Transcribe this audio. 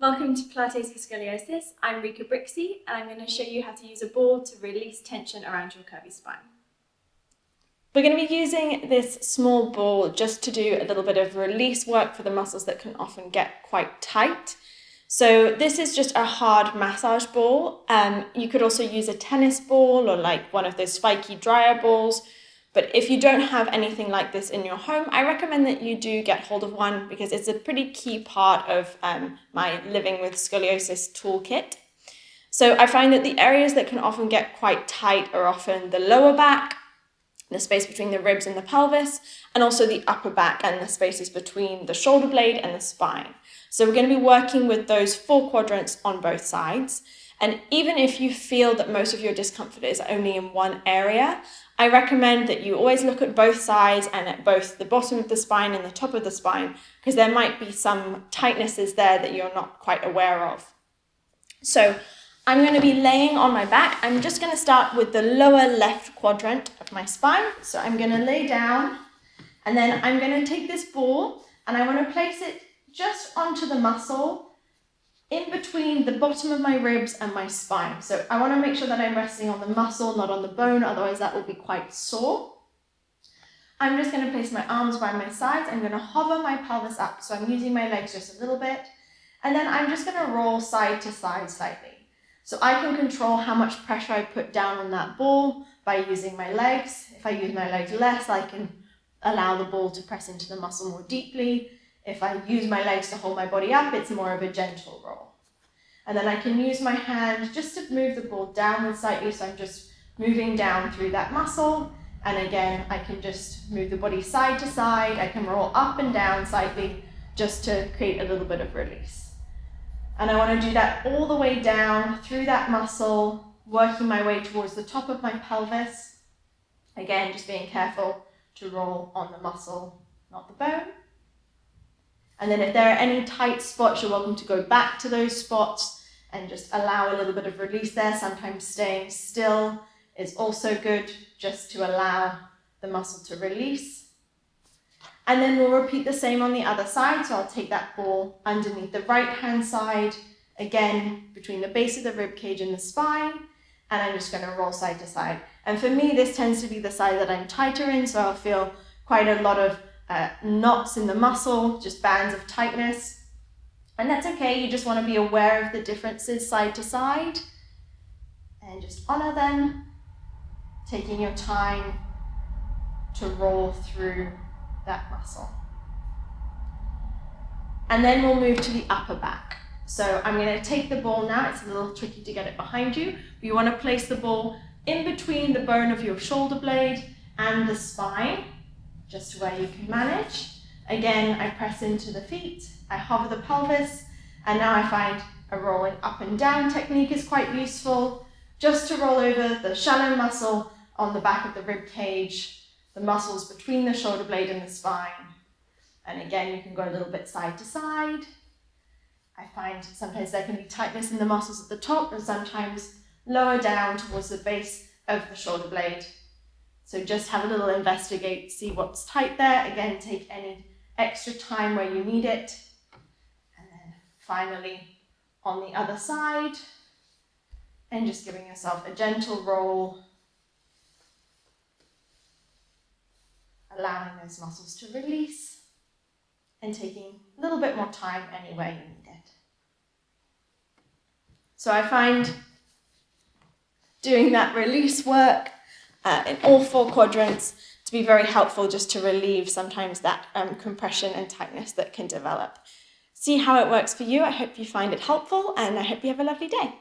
Welcome to Pilates for Scoliosis. I'm Rika Brixie and I'm going to show you how to use a ball to release tension around your curvy spine. We're going to be using this small ball just to do a little bit of release work for the muscles that can often get quite tight. So this is just a hard massage ball. You could also use a tennis ball or like one of those spiky dryer balls. But if you don't have anything like this in your home, I recommend that you do get hold of one because it's a pretty key part of my Living with Scoliosis toolkit. So I find that the areas that can often get quite tight are often the lower back, the space between the ribs and the pelvis, and also the upper back and the spaces between the shoulder blade and the spine. So we're going to be working with those 4 quadrants on both sides. And even if you feel that most of your discomfort is only in one area, I recommend that you always look at both sides and at both the bottom of the spine and the top of the spine, because there might be some tightnesses there that you're not quite aware of. So I'm going to be laying on my back. I'm just going to start with the lower left quadrant of my spine. So I'm going to lay down and then I'm going to take this ball and I want to place it just onto the muscle in between the bottom of my ribs and my spine. So I want to make sure that I'm resting on the muscle, not on the bone, otherwise that will be quite sore. I'm just going to place my arms by my sides. I'm going to hover my pelvis up, so I'm using my legs just a little bit. And then I'm just going to roll side to side slightly. So I can control how much pressure I put down on that ball by using my legs. If I use my legs less, I can allow the ball to press into the muscle more deeply. If I use my legs to hold my body up, it's more of a gentle roll. And then I can use my hand just to move the ball downwards slightly, so I'm just moving down through that muscle. And again, I can just move the body side to side. I can roll up and down slightly just to create a little bit of release. And I want to do that all the way down through that muscle, working my way towards the top of my pelvis. Again, just being careful to roll on the muscle, not the bone. And then if there are any tight spots, you're welcome to go back to those spots and just allow a little bit of release there. Sometimes staying still is also good, just to allow the muscle to release. And then we'll repeat the same on the other side. So I'll take that ball underneath the right hand side, again, between the base of the rib cage and the spine. And I'm just going to roll side to side. And for me, this tends to be the side that I'm tighter in. So I'll feel quite a lot of knots in the muscle, just bands of tightness. And that's okay, you just want to be aware of the differences side to side and just honor them, taking your time to roll through that muscle. And then we'll move to the upper back. So I'm going to take the ball now. It's a little tricky to get it behind you, but you want to place the ball in between the bone of your shoulder blade and the spine, just where you can manage. Again, I press into the feet, I hover the pelvis, and now I find a rolling up and down technique is quite useful, just to roll over the shallow muscle on the back of the rib cage, the muscles between the shoulder blade and the spine. And again, you can go a little bit side to side. I find sometimes there can be tightness in the muscles at the top and sometimes lower down towards the base of the shoulder blade. So just have a little investigate, see what's tight there. Again, take any extra time where you need it. And then finally on the other side, and just giving yourself a gentle roll, allowing those muscles to release and taking a little bit more time anywhere you need it. So I find doing that release work in all 4 quadrants to be very helpful, just to relieve sometimes that compression and tightness that can develop. See how it works for you. I hope you find it helpful and I hope you have a lovely day.